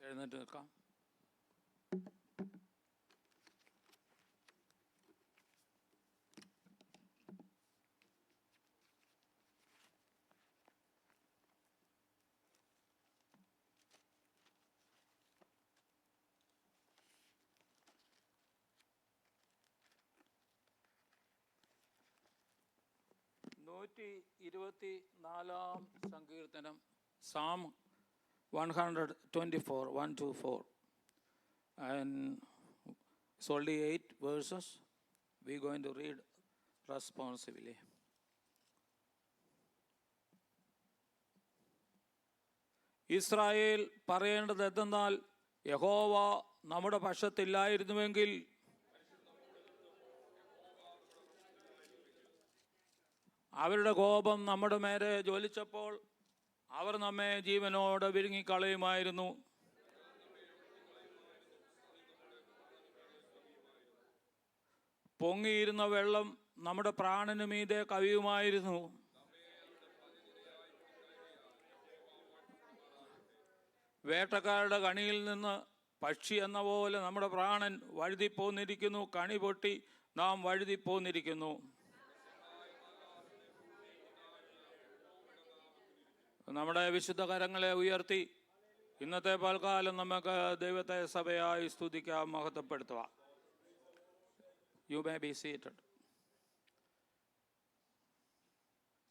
എഴുന്നേറ്റ് നിൽക്കാം. സങ്കീർത്തനം, Psalm 124, 1-4. And it's only 8 verses. We're going to read responsibly. Israel പറയേണ്ടത് എന്തെന്നാൽ, യഹോവ നമ്മുടെ പക്ഷത്തില്ലായിരുന്നുവെങ്കിൽ അവരുടെ കോപം നമ്മുടെ മേലെ ജ്വലിച്ചപ്പോൾ അവർ നമ്മെ ജീവനോടെ വിഴുങ്ങിക്കളയുമായിരുന്നു. പൊങ്ങിയിരുന്ന വെള്ളം നമ്മുടെ പ്രാണനു മീതെ കവിയുമായിരുന്നു. വേട്ടക്കാരുടെ കണിയിൽ നിന്ന് പക്ഷി എന്ന പോലെ നമ്മുടെ പ്രാണൻ വഴുതിപ്പോന്നിരിക്കുന്നു. കണി പൊട്ടി നാം വഴുതിപ്പോന്നിരിക്കുന്നു. നമ്മുടെ വിശുദ്ധ കരങ്ങളെ ഉയർത്തി ഇന്നത്തെ പൽക്കാലം നമുക്ക് ദൈവത്തെ സഭയായി സ്തുതിക്കാം, മഹത്വപ്പെടുത്തുക. You may be seated.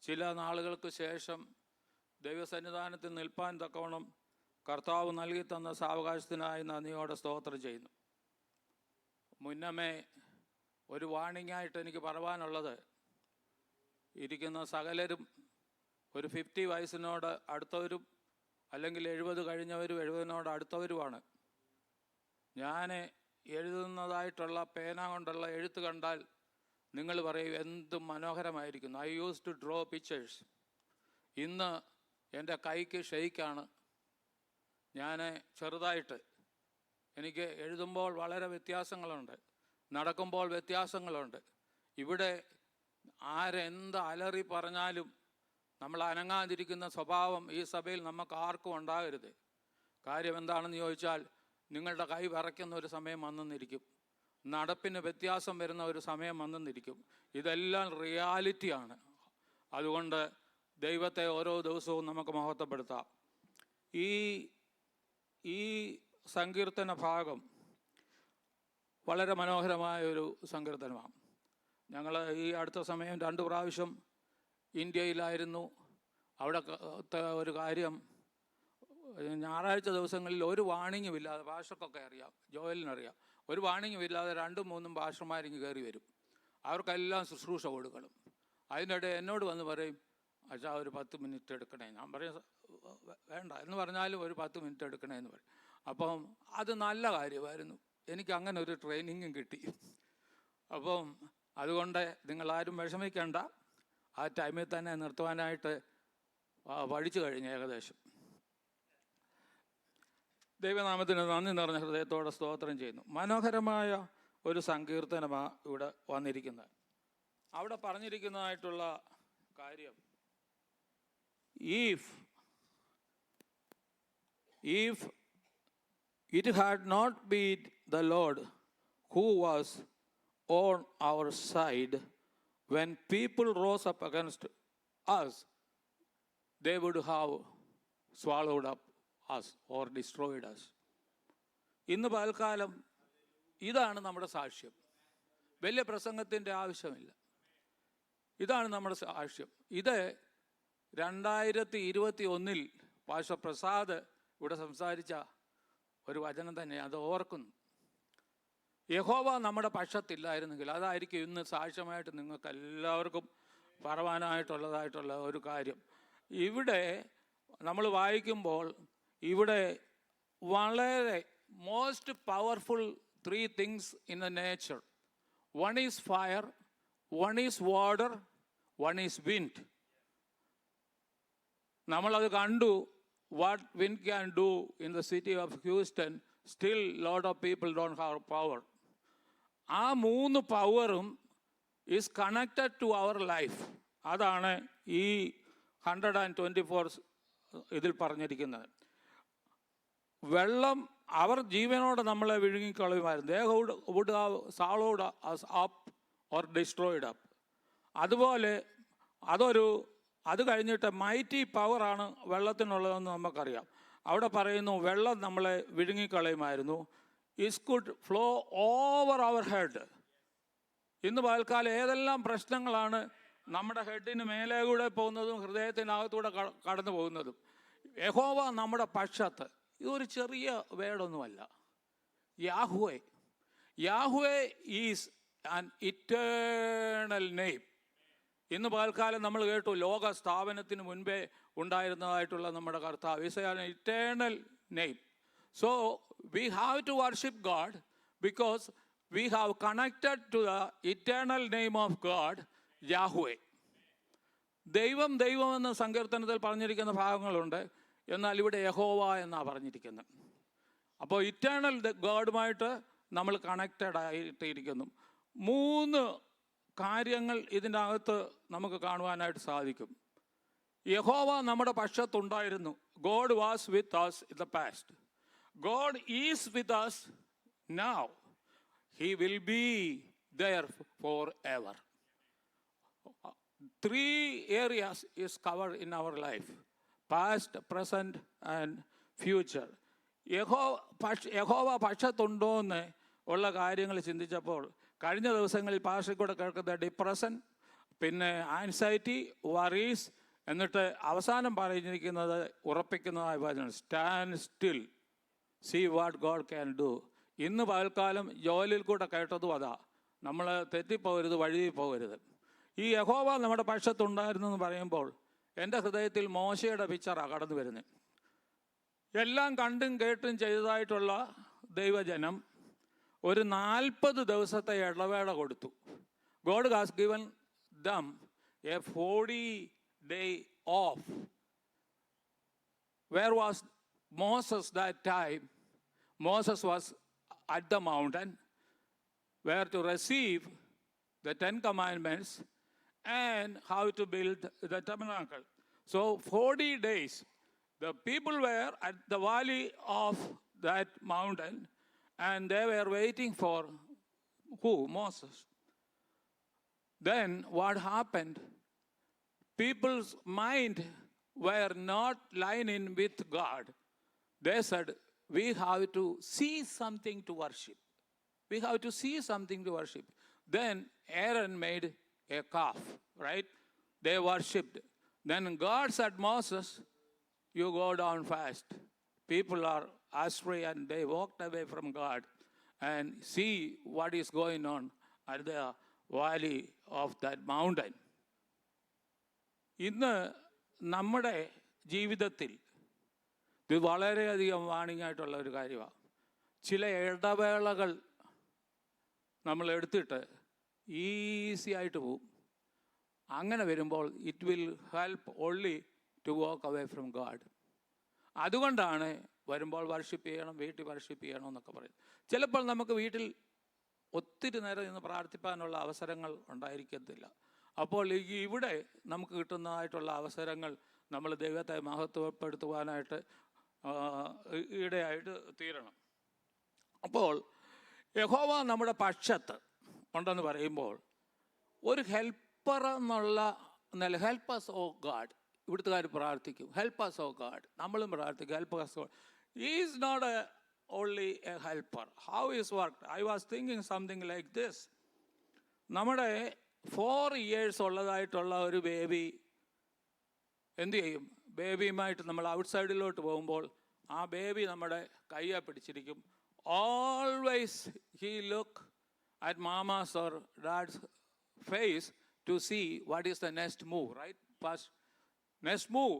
ചില നാളുകൾക്ക് ശേഷം ദൈവസന്നിധാനത്തിൽ നിൽപ്പാൻ തക്കവണ്ണം കർത്താവ് നൽകി തന്ന സാവകാശത്തിനായി നന്ദിയോടെ സ്തോത്രം ചെയ്യുന്നു. മുന്നമേ ഒരു വാണിംഗായിട്ട് എനിക്ക് പറയാനുള്ളത്, ഇരിക്കുന്ന സകലരും ഒരു 50 വയസ്സിനോട് അടുത്തവരും അല്ലെങ്കിൽ 70 കഴിഞ്ഞവരും 70-നോട് അടുത്തവരുമാണ്. ഞാൻ എഴുതുന്നതായിട്ടുള്ള പേന കൊണ്ടുള്ള എഴുത്ത് കണ്ടാൽ നിങ്ങൾ പറയും എന്ത് മനോഹരമായിരിക്കുന്നു. I use to draw pictures. ഇന്ന് എൻ്റെ കൈക്ക് ഷെയ്ക്കാണ്. ഞാൻ ചെറുതായിട്ട്, എനിക്ക് എഴുതുമ്പോൾ വളരെ വ്യത്യാസങ്ങളുണ്ട്, നടക്കുമ്പോൾ വ്യത്യാസങ്ങളുണ്ട്. ഇവിടെ ആരെന്ത് അലറി പറഞ്ഞാലും നമ്മൾ അനങ്ങാതിരിക്കുന്ന സ്വഭാവം ഈ സഭയിൽ നമുക്ക് ആർക്കും ഉണ്ടാകരുത്. കാര്യം എന്താണെന്ന് ചോദിച്ചാൽ, നിങ്ങളുടെ കൈ വിറയ്ക്കുന്ന ഒരു സമയം വന്നെന്നിരിക്കും, നടപ്പിന് വ്യത്യാസം വരുന്ന ഒരു സമയം വന്നെന്നിരിക്കും. ഇതെല്ലാം റിയാലിറ്റിയാണ്. അതുകൊണ്ട് ദൈവത്തെ ഓരോ ദിവസവും നമുക്ക് മഹത്വപ്പെടുത്താം. ഈ സങ്കീർത്തന ഭാഗം വളരെ മനോഹരമായ ഒരു സങ്കീർത്തനമാണ്. ഞങ്ങൾ ഈ അടുത്ത സമയം 2 പ്രാവശ്യം ഇന്ത്യയിലായിരുന്നു. അവിടുത്തെ ഒരു കാര്യം, ഞായറാഴ്ച ദിവസങ്ങളിൽ ഒരു വാണിംഗും ഇല്ലാതെ, ഭാഷക്കൊക്കെ അറിയാം, ജോയലിനറിയാം, ഒരു വാണിംഗും ഇല്ലാതെ 2-3 ഭാഷമാരിങ്ങ് കയറി വരും. അവർക്കെല്ലാം ശുശ്രൂഷ കൊടുക്കണം. അതിനിടെ എന്നോട് വന്ന് പറയും, അച്ഛാ ഒരു 10 മിനിറ്റ് എടുക്കണേ. ഞാൻ പറയും വേണ്ട എന്ന് പറഞ്ഞാലും ഒരു 10 മിനിറ്റ് എടുക്കണേ എന്ന് പറയും. അപ്പം അത് നല്ല കാര്യമായിരുന്നു. എനിക്ക് അങ്ങനെ ഒരു ട്രെയിനിങ്ങും കിട്ടി. അപ്പം അതുകൊണ്ട് നിങ്ങളാരും വിഷമിക്കേണ്ട. ആ ടൈമിൽ തന്നെ നിർത്തുവാനായിട്ട് പഠിച്ചു കഴിഞ്ഞു ഏകദേശം. ദൈവനാമത്തിന് നന്ദി നിറഞ്ഞ ഹൃദയത്തോടെ സ്തോത്രം ചെയ്യുന്നു. മനോഹരമായ ഒരു സങ്കീർത്തനമാണ് ഇവിടെ വന്നിരിക്കുന്നത്. അവിടെ പറഞ്ഞിരിക്കുന്നതായിട്ടുള്ള കാര്യം, if it had not been the Lord who was on our side, when people rose up against us, they would have swallowed up us or destroyed us. ഇന്ന് പകൽക്കാലം ഇതാണ് നമ്മുടെ സാക്ഷ്യം. വലിയ പ്രസംഗത്തിൻ്റെ ആവശ്യമില്ല. ഇതാണ് നമ്മുടെ സാക്ഷ്യം. ഇത് 2021 പാസ്റ്റർ പ്രസാദ് ഇവിടെ സംസാരിച്ച ഒരു വചനം തന്നെ, അത് ഓർക്കുന്നു. യഹോവ നമ്മുടെ പക്ഷത്തില്ലായിരുന്നെങ്കിൽ, അതായിരിക്കും ഇന്ന് സാക്ഷ്യമായിട്ട് നിങ്ങൾക്ക് എല്ലാവർക്കും പറവാനായിട്ടുള്ളതായിട്ടുള്ള ഒരു കാര്യം. ഇവിടെ നമ്മൾ വായിക്കുമ്പോൾ ഇവിടെ വളരെ most powerful 3 things in the nature. 1 is fire, 1 is water, 1 is wind. നമ്മളത് കണ്ടു. What wind can do in the city of Houston, still lot of people don't have power. ആ 3 പവറും is connected to our life. അതാണ് ഈ 124 ഇതിൽ പറഞ്ഞിരിക്കുന്നത്. വെള്ളം അവർ ജീവനോടെ നമ്മളെ വിഴുങ്ങിക്കളയുമായിരുന്നു. They would have swallowed us up or destroyed up. അതുപോലെ അത് കഴിഞ്ഞിട്ട് മൈറ്റി പവറാണ് വെള്ളത്തിനുള്ളതെന്ന് നമുക്കറിയാം. അവിടെ പറയുന്നു വെള്ളം നമ്മളെ വിഴുങ്ങിക്കളയുമായിരുന്നു. It could flow over our head. ഇന്ന് പകൽക്കാലം ഏതെല്ലാം പ്രശ്നങ്ങളാണ് നമ്മുടെ ഹെഡിന് മേലെ കൂടെ പോകുന്നതും ഹൃദയത്തിനകത്തൂടെ കടന്നു പോകുന്നതും. യഹോവ നമ്മുടെ പക്ഷത്ത്. ഇതൊരു ചെറിയ വേർഡൊന്നുമല്ല. Yahweh is an eternal name. ഇന്ന് പകൽക്കാലം നമ്മൾ കേട്ടു ലോക സ്ഥാപനത്തിന് മുൻപേ ഉണ്ടായിരുന്നതായിട്ടുള്ള നമ്മുടെ കർത്താവ് is an eternal name. So we have to worship God because we have connected to the eternal name of God, Yahweh. ദൈവം എന്ന സങ്കീർത്തനത്തിൽ പറഞ്ഞിരിക്കുന്ന ഭാഗങ്ങളുണ്ട്, എന്നാൽ ഇവിടെ യഹോവ എന്നാണ് പറഞ്ഞിരിക്കുന്നത്. അപ്പോൾ ഇറ്റേണൽ ഗോഡുമായിട്ട് നമ്മൾ കണക്റ്റഡ് ആയിട്ടിരിക്കുന്നു. 3 കാര്യങ്ങൾ ഇതിൻ്റെ അകത്ത് നമുക്ക് കാണുവാനായിട്ട് സാധിക്കും. യഹോവ നമ്മുടെ പക്ഷത്തുണ്ടായിരുന്നു. God was with us in the past. God is with us now. He will be there forever. 3 areas is covered in our life: past, present and future. യഹോവ പക്ഷത്തുണ്ടോ എന്ന് ഉള്ള കാര്യങ്ങൾ ചിന്തിച്ചപ്പോൾ കഴിഞ്ഞ ദിവസങ്ങളിൽ പാഷയ്ക്കൂടെ കേൾക്കുന്ന ഡിപ്രഷൻ, പിന്നെ ആൻസൈറ്റി, വറീസ്, എന്നിട്ട് അവസാനം പറഞ്ഞിരിക്കുന്നത് ഉറപ്പിക്കുന്നതായ വചനം stand still, see what God can do. ഇന്ന് പകൽക്കാലം ജോലിയിൽ കൂടെ കേട്ടതും അതാ, നമ്മൾ തെറ്റിപ്പോകരുത്, വഴുതി പോകരുത്. ഈ യഹോവ നമ്മുടെ പക്ഷത്തുണ്ടായിരുന്നു എന്ന് പറയുമ്പോൾ എൻ്റെ ഹൃദയത്തിൽ മോശയുടെ പിക്ചറാണ് കടന്നു വരുന്നത്. എല്ലാം കണ്ടും കേട്ടും ചെയ്തതായിട്ടുള്ള ദൈവജനം ഒരു 40 ദിവസത്തെ ഇടവേള കൊടുത്തു. God has given them a 40-day off. Where was Moses that time? Moses was at the mountain where to receive the 10 commandments and how to build the tabernacle. So 40 days the people were at the valley of that mountain and they were waiting for who? Moses. Then what happened? People's mind were not lining with God. They said, we have to see something to worship. We have to see something to worship. Then Aaron made a calf, right? They worshipped. Then God said, Moses, you go down fast. People are astray and they walked away from God. And see what is going on at the valley of that mountain. ഇന്ന് നമ്മുടെ ജീവിതത്തിൽ ഇത് വളരെയധികം warning ആയിട്ടുള്ള ഒരു കാര്യമാണ്. ചില ഇടവേളകൾ നമ്മൾ എടുത്തിട്ട് ഈസി ആയിട്ട് പോവും. അങ്ങനെ വരുമ്പോൾ it will help only to walk away from God. അതുകൊണ്ടാണ് വരുമ്പോൾ വർഷിപ്പ് ചെയ്യണം, വീട്ടിൽ വർഷിപ്പ് ചെയ്യണം എന്നൊക്കെ പറയും. ചിലപ്പോൾ നമുക്ക് വീട്ടിൽ ഒത്തിരി നേരം നിന്ന് പ്രാർത്ഥിക്കാനുള്ള അവസരങ്ങൾ ഉണ്ടായിരിക്കത്തില്ല. അപ്പോൾ ഇവിടെ നമുക്ക് കിട്ടുന്നതായിട്ടുള്ള അവസരങ്ങൾ നമ്മൾ ദൈവത്തെ മഹത്വപ്പെടുത്തുവാനായിട്ട് ഇടയായിട്ട് തീരണം. അപ്പോൾ യഹോവ നമ്മുടെ പക്ഷത്ത് ഉണ്ടെന്ന് പറയുമ്പോൾ ഒരു ഹെൽപ്പർ എന്നുള്ള നില, ഹെൽപ്പ് അസ് ഓ ഗാഡ്, ഇവിടുത്തുകാർ പ്രാർത്ഥിക്കും, ഹെൽപ്പ് അസ് ഓ ഗാഡ്, നമ്മളും പ്രാർത്ഥിക്കും, help us O. Is not a only a helper. How is worked? I was thinking something like this. നമ്മുടെ 4 years ഉള്ളതായിട്ടുള്ള ഒരു ബേബി എന്തു ചെയ്യും? ബേബിയുമായിട്ട് നമ്മൾ ഔട്ട്സൈഡിലോട്ട് പോകുമ്പോൾ ആ ബേബി നമ്മുടെ കയ്യെ പിടിച്ചിരിക്കും. Always he look at mama's or dad's face to see what is the next move, right? First next move.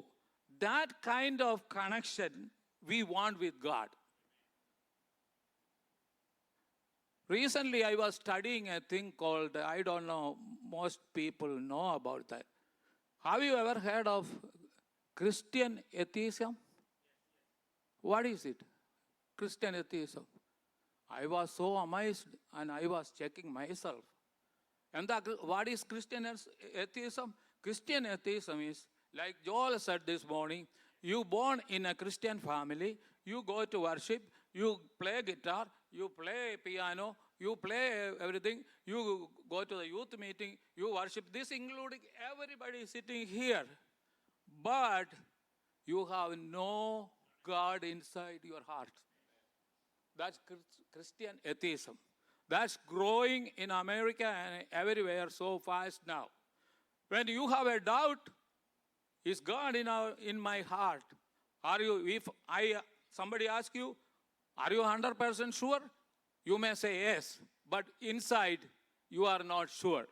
That kind of connection we want with God. Recently, I was studying a thing called, I don't know, most people know about that. Have you ever heard of Christian atheism? What is it? Christian atheism. I was so amazed and I was checking myself. And what is Christian atheism? Christian atheism is, like Joel said this morning, you born in a Christian family, you go to worship, you play guitar, you play piano, you play everything, you go to the youth meeting, you worship, this including everybody sitting here. But you have no God inside your heart. That's Christian atheism. That's growing in America and everywhere so fast now. When you have a doubt, is God in my heart? Are you, if somebody asks you, are you 100% sure? You may say yes, but inside you are not sure.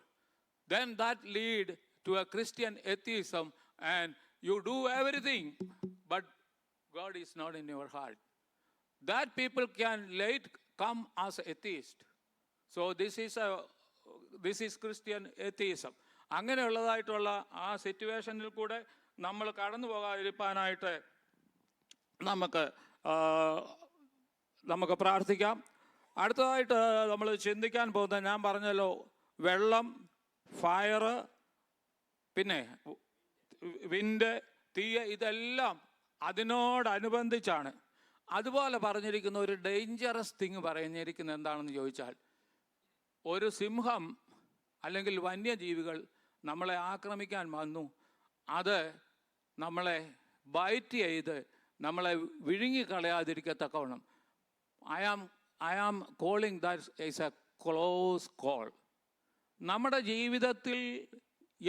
Then that lead to a Christian atheism, and you do everything, but God is not in your heart. That people can late come as atheist. So this is Christian atheism. അങ്ങനെയുള്ളതായിട്ടുള്ള ആ സിറ്റുവേഷനിൽ കൂടെ നമ്മൾ കടന്നു പോകാതിരിക്കാനായിട്ട് നമുക്ക് പ്രാർത്ഥിക്കാം. അടുത്തതായിട്ട് നമ്മൾ ചിന്തിക്കാൻ പോകുന്നത്, ഞാൻ പറഞ്ഞല്ലോ, വെള്ളം, ഫയർ, പിന്നെ വിൻഡ്, തീയ, ഇതെല്ലാം അതിനോടനുബന്ധിച്ചാണ്. അതുപോലെ പറഞ്ഞിരിക്കുന്ന ഒരു ഡേഞ്ചറസ് തിങ് പറഞ്ഞിരിക്കുന്നത് എന്താണെന്ന് ചോദിച്ചാൽ, ഒരു സിംഹം അല്ലെങ്കിൽ വന്യജീവികൾ നമ്മളെ ആക്രമിക്കാൻ വന്നു, അത് നമ്മളെ ബൈറ്റ് ചെയ്ത് നമ്മളെ വിഴുങ്ങിക്കളയാതിരിക്കത്തക്കവണ്ണം I am calling that is a close call. നമ്മുടെ ജീവിതത്തിൽ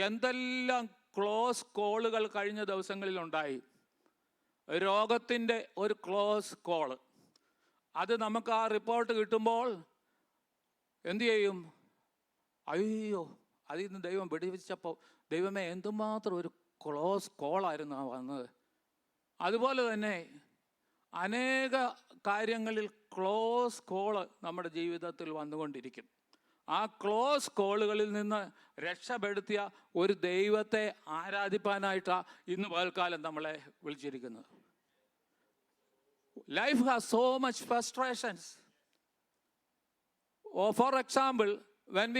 എന്തെല്ലാം ക്ലോസ് കോളുകൾ കഴിഞ്ഞ ദിവസങ്ങളിലുണ്ടായി. രോഗത്തിൻ്റെ ഒരു ക്ലോസ് കോള്, അത് നമുക്ക് ആ റിപ്പോർട്ട് കിട്ടുമ്പോൾ എന്തു ചെയ്യും? അയ്യോ, അതിൽ നിന്ന് ദൈവം വെടിവെച്ചപ്പോൾ ദൈവമേ എന്തുമാത്രം ഒരു ക്ലോസ് കോളായിരുന്നു വന്നത്. അതുപോലെ തന്നെ അനേക കാര്യങ്ങളിൽ ക്ലോസ് കോള് നമ്മുടെ ജീവിതത്തിൽ വന്നുകൊണ്ടിരിക്കും. ആ ക്ലോസ് കോളുകളിൽ നിന്ന് രക്ഷപ്പെടുത്തിയ ഒരു ദൈവത്തെ ആരാധിപ്പാനായിട്ടാണ് ഇന്ന് പകൽക്കാലം നമ്മളെ വിളിച്ചിരിക്കുന്നത്. Life has so much frustrations. For example, when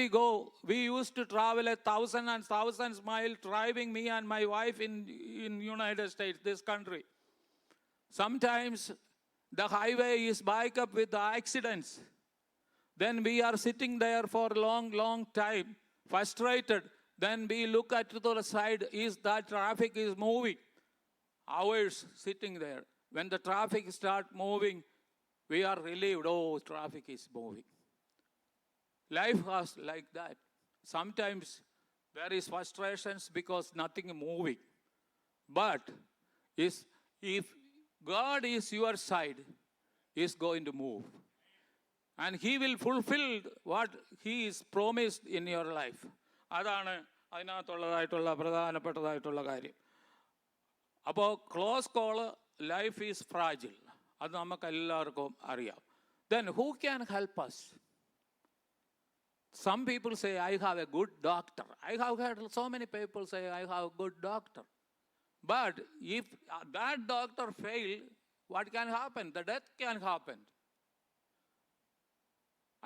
we used to travel 1,000 and thousands miles driving, me and my wife in United States, this country. Sometimes the highway is backed up with accidents. Then we are sitting there for a long time, frustrated. Then we look at the side, is that traffic is moving. Hours sitting there. When the traffic start moving, we are relieved, oh, traffic is moving. Life was like that. Sometimes there is frustrations because nothing moving. But if God is your side, He is going to move. And He will fulfill what He is promised in your life. അതാണ് അതിനകത്തുള്ളതായിട്ടുള്ള പ്രധാനപ്പെട്ടതായിട്ടുള്ള കാര്യം. അപ്പോൾ close call, life is ഫ്രാജിൽ, അത് നമുക്കെല്ലാവർക്കും അറിയാം. Then who can help us? Some people say, I have a good doctor. I have heard so many people say, I have a good doctor. But if that doctor fails, what can happen? The death can happen.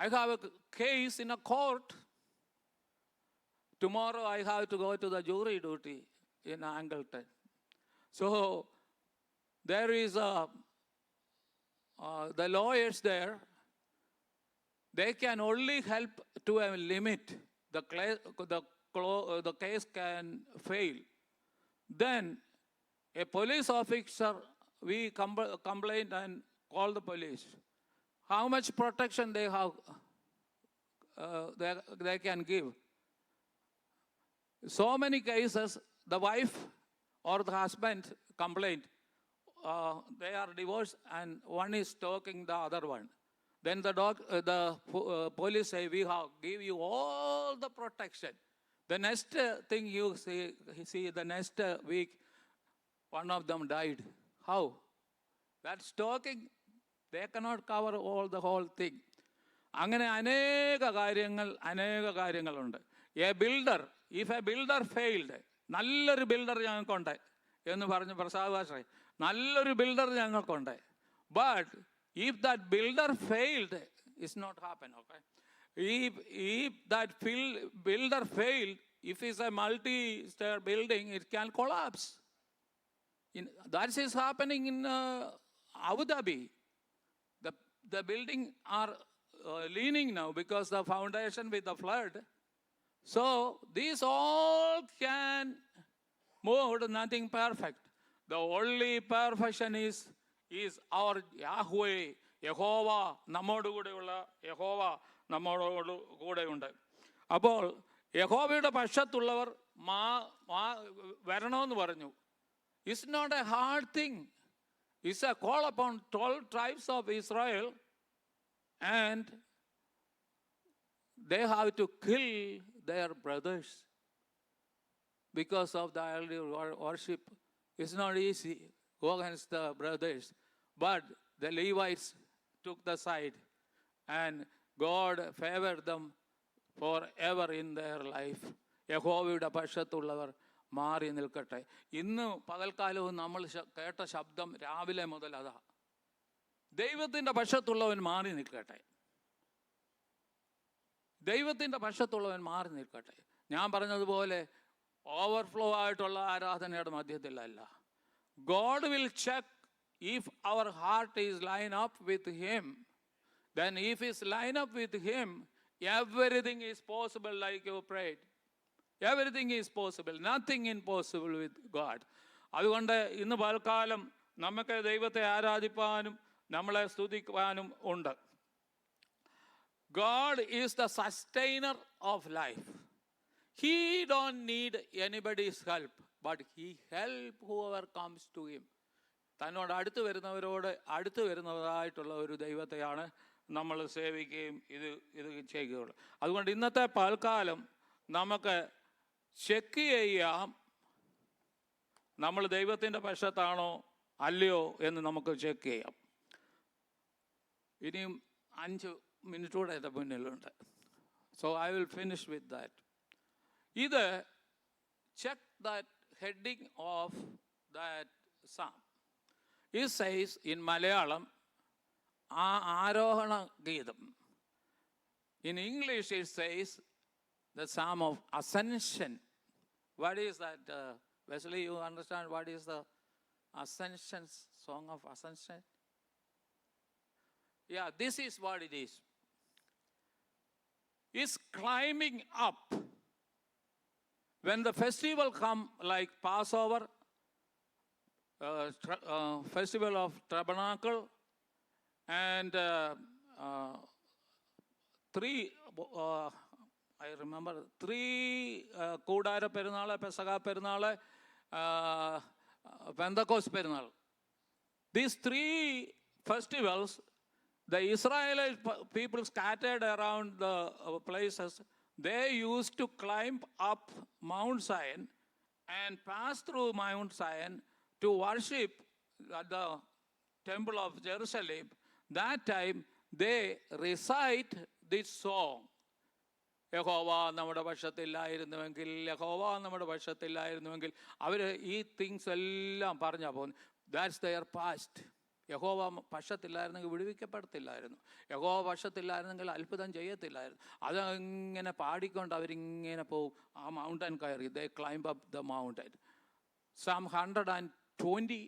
I have a case in a court. Tomorrow I have to go to the jury duty in Angleton. So there is the lawyers there. They can only help to a limit. The case can fail. Then a police officer, we complain and call the police. How much protection they have, they can give. So many cases, the wife or the husband complained. They are divorced and one is stalking the other one. Then the police say, we have give you all the protection. The next thing you see the next week, one of them died. How? That stalking, they cannot cover the whole thing. അങ്ങനെ അനേക കാര്യങ്ങളുണ്ട്. A builder, if a builder failed, നല്ലൊരു builder ഞങ്ങൾക്കുണ്ട് എന്ന് പറഞ്ഞ് പ്രസാദ് ഭാഷ, നല്ലൊരു builder ഞങ്ങൾക്കുണ്ട്. But if that builder failed, it's not happen, okay? If that builder failed, if it's a multi-stair building, it can collapse. That is happening in Abu Dhabi. The building are leaning now because the foundation with the flood. So these all can move, nothing perfect. The only perfection is our Yahweh, യഹോവ നമ്മോട് കൂടെയുള്ള യഹോവ നമ്മോട് കൂടെയുണ്ട്. അപ്പോൾ യഹോവയുടെ പക്ഷത്തുള്ളവർ വരണമെന്ന് പറഞ്ഞു. It's not a hard thing. It's a call upon 12 tribes of Israel, and they have to kill their brothers because of the idol worship. It's not easy to go against the brothers, but the Levites took the side, and God favored them forever in their life. യഹോവയുടെ പക്ഷത്തുള്ളവർ മാറി നിൽക്കട്ടെ. ഇന്ന് പകൽക്കാലവും നമ്മൾ കേട്ട ശബ്ദം രാവിലെ മുതൽ അതാ, ദൈവത്തിൻ്റെ പക്ഷത്തുള്ളവൻ മാറി നിൽക്കട്ടെ, ദൈവത്തിൻ്റെ പക്ഷത്തുള്ളവൻ മാറി നിൽക്കട്ടെ. ഞാൻ പറഞ്ഞതുപോലെ ഓവർഫ്ലോ ആയിട്ടുള്ള ആരാധനയുടെ മധ്യത്തിലല്ല. God will check if our heart is line up with Him. Then if it's line up with Him, everything is possible like you prayed. Everything is possible. Nothing impossible with God. അതുകൊണ്ട് ഇന്ന് പൽക്കാലം നമുക്ക് ദൈവത്തെ ആരാധിപ്പാനും നമ്മളെ സ്തുതിക്കുവാനും ഉണ്ട്. God is the sustainer of life. He don't need anybody's help, but He help whoever comes to Him. തന്നോട് അടുത്ത് വരുന്നവരോട് അടുത്ത് വരുന്നതായിട്ടുള്ള ഒരു ദൈവത്തെയാണ് നമ്മൾ സേവിക്കുകയും ഇത് ചെയ്യുകയുള്ളൂ. അതുകൊണ്ട് ഇന്നത്തെ പൽക്കാലം നമുക്ക് ചെക്ക് ചെയ്യാം, നമ്മൾ ദൈവത്തിൻ്റെ പക്ഷത്താണോ അല്ലയോ എന്ന് നമുക്ക് ചെക്ക് ചെയ്യാം. ഇനിയും 5 മിനിറ്റ് കൂടെ എൻ്റെ മുന്നിലുണ്ട്. So I will finish with that. ഇത് check that heading of that psalm. It says in Malayalam, ആരോഹണ ഗീതം. In English it says the Psalm of Ascension. What is that? Wesley, you understand what is the Ascension, song of Ascension? Yeah, this is what it is. It's climbing up. When the festival come like Passover, festival of Tabernacle, and 3 കൂടാര പെരുന്നാൾ, പെസഹ പെരുന്നാൾ, Pentecost പെരുന്നാൾ. These 3 festivals, the Israelite people scattered around the places, they used to climb up Mount Zion and pass through Mount Zion to worship at the temple of Jerusalem. That time they recite this song. യഹോവ നമ്മുടെ പക്ഷത്തില്ലായിരുന്നുവെങ്കിൽ, യഹോവ നമ്മുടെ പക്ഷത്തില്ലായിരുന്നുവെങ്കിൽ. അവർ ഈ things എല്ലാം പറഞ്ഞാൽ പോകുന്നു. That's their past. Jehovah പക്ഷത്തില്ലായിരുന്നെങ്കിൽ വിടുവിക്കപ്പെടത്തില്ലായിരുന്നു, യഹോവ പക്ഷത്തില്ലായിരുന്നെങ്കിൽ അത്ഭുതം ചെയ്യത്തില്ലായിരുന്നു. അതങ്ങനെ പാടിക്കൊണ്ട് അവരിങ്ങനെ പോവും. ആ മൗണ്ടൻ കയറി, they climb up the mountain. Psalm 120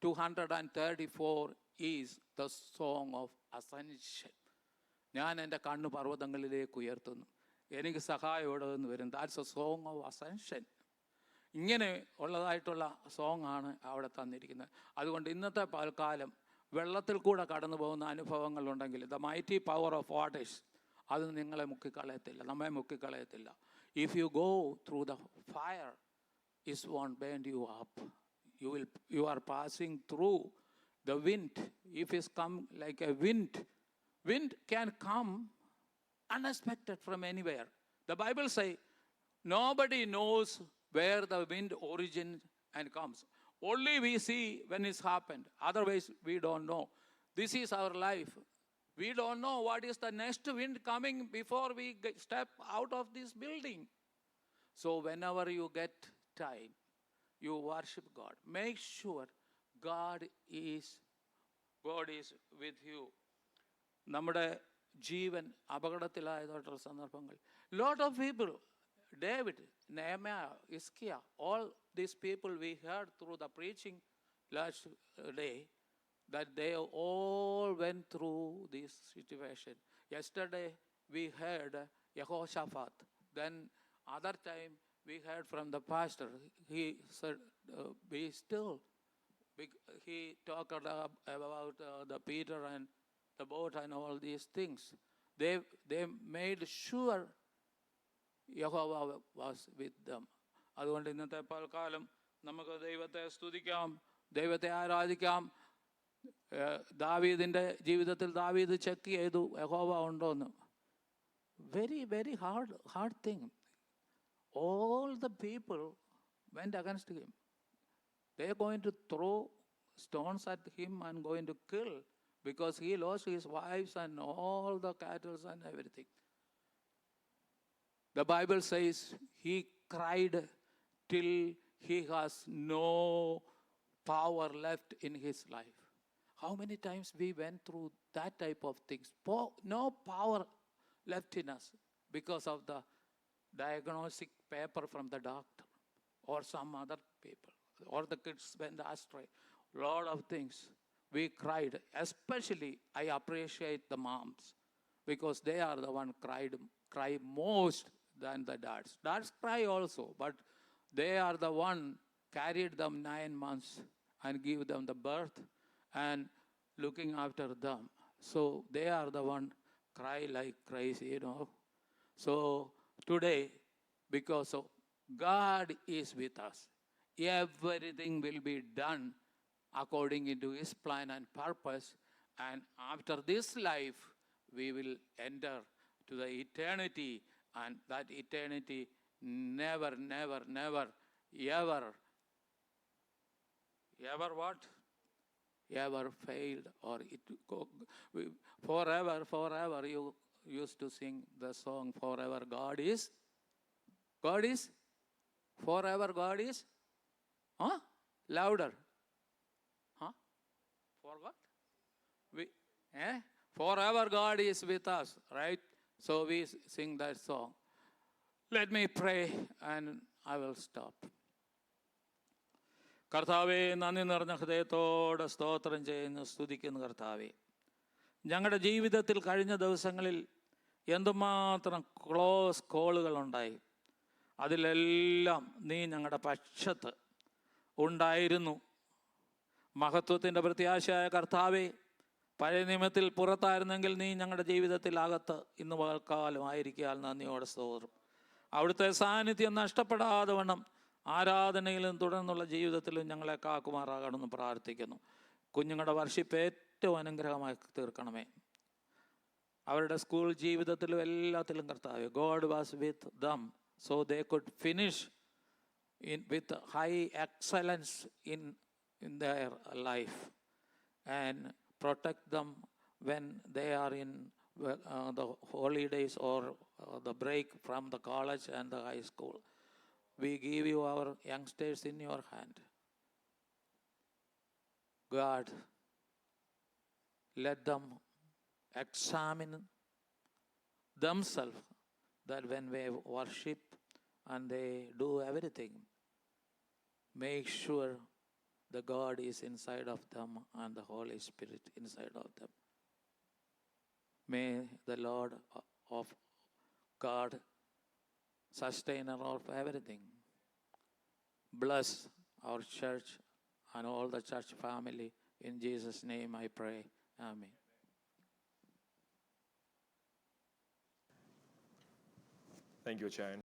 to 134 is the song of ascension. ഞാൻ എൻ്റെ കണ്ണ് പർവ്വതങ്ങളിലേക്ക് ഉയർത്തുന്നു, എനിക്ക് സഹായം ഇവിടെ നിന്ന് വരും. That's A song of ascension. ഇങ്ങനെ ഉള്ളതായിട്ടുള്ള സോങ് ആണ് അവിടെ തന്നിരിക്കുന്നത്. അതുകൊണ്ട് ഇന്നത്തെ പൽക്കാലം വെള്ളത്തിൽ കൂടെ കടന്നു പോകുന്ന അനുഭവങ്ങളുണ്ടെങ്കിൽ the mighty power of waters അത് നിങ്ങളെ മുക്കിക്കളയത്തില്ല, നമ്മെ മുക്കിക്കളയത്തില്ല. If you go through the fire it won't burn you up. You are passing through the wind. If it's come like a wind can come unexpected from anywhere. The Bible say nobody knows where the wind origins and comes. Only we see when it's happened. Otherwise we don't know. This is our life. We don't know what is the next wind coming before we step out of this building. So whenever you get time, you worship God. Make sure God is with you. നമ്മുടെ ജീവൻ അപകടത്തിലായതായിട്ടുള്ള സന്ദർഭങ്ങൾ, lot of people, David, Nehemiah, Isaiah, all these people we heard through the preaching last day, that they all went through this situation. Yesterday we heard Yehoshaphat. Then other time we heard from the pastor. He said, "Be still." He talked about the Peter and the boat and all these things. They made sure Yehova was with them. അതുകൊണ്ട് ഇന്നത്തെ പൽക്കാലം നമുക്ക് ദൈവത്തെ സ്തുതിക്കാം, ദൈവത്തെ ആരാധിക്കാം. ദാവീദിൻ്റെ ജീവിതത്തിൽ ദാവീദ് ചെക്ക് ചെയ്തു യഹോവ ഉണ്ടോയെന്ന്. Very very hard thing. All the people went against him. They are going to throw stones at him and going to kill, because he lost his wives and all the cattle and everything. The Bible says he cried till he has no power left in his life. How many times we went through that type of things? No power left in us because of the diagnostic paper from the doctor or some other people, or the kids went astray. Lot of things. We cried. Especially I appreciate the moms, because they are the one cry most than the dads. Dads cry also, but they are the one carried them 9 months and give them the birth and looking after them. So they are the one cry like crazy, So today, because of God is with us, everything will be done according to His plan and purpose. And after this life, we will enter to the eternity, and that eternity never, never, never, ever what? Ever failed, or it forever. You used to sing the song, forever God is, forever God is, louder, for what? Forever God is with us, right? So we sing that song. Let me pray and I will stop. കർത്താവേ, നന്ദി നിറഞ്ഞ ഹൃദയത്തോടെ സ്തോത്രം ചെയ്യുന്നു, സ്തുതിക്കുന്നു. കർത്താവേ, ഞങ്ങളുടെ ജീവിതത്തിൽ കഴിഞ്ഞ ദിവസങ്ങളിൽ എന്തുമാത്രം ക്ലോസ് കോളുകളുണ്ടായി. അതിലെല്ലാം നീ ഞങ്ങളുടെ പക്ഷത്ത് ഉണ്ടായിരുന്നു. മഹത്വത്തിൻ്റെ പ്രത്യാശയായ കർത്താവേ, പഴയ നിയമത്തിൽ പുറത്തായിരുന്നെങ്കിൽ നീ ഞങ്ങളുടെ ജീവിതത്തിൽ അകത്ത് ഇന്ന് പകൽക്കാലം ആയിരിക്കാൻ നന്ദിയോടെ സ്തോത്രം. അവിടുത്തെ സാന്നിധ്യം നഷ്ടപ്പെടാതെ വണ്ണം ആരാധനയിലും തുടർന്നുള്ള ജീവിതത്തിലും ഞങ്ങളെ കാക്കുമാറാകണമെന്ന് പ്രാർത്ഥിക്കുന്നു. കുഞ്ഞുങ്ങളുടെ വർഷിപ്പ് ഏറ്റവും അനുഗ്രഹമായി തീർക്കണമേ. അവരുടെ സ്കൂൾ ജീവിതത്തിലും എല്ലാത്തിലും കർത്താവേ, God was with dum, so they could finish with high excellence in their life, and protect them when they are in the holidays or the break from the college and the high school. We give you our youngsters in your hand. God, let them examine themselves, that when they worship and they do everything, make sure the God is inside of them and the Holy Spirit inside of them. May the Lord of God, sustainer of everything, bless our church and all the church family. In Jesus' name I pray. Amen. Thank you, Chayan.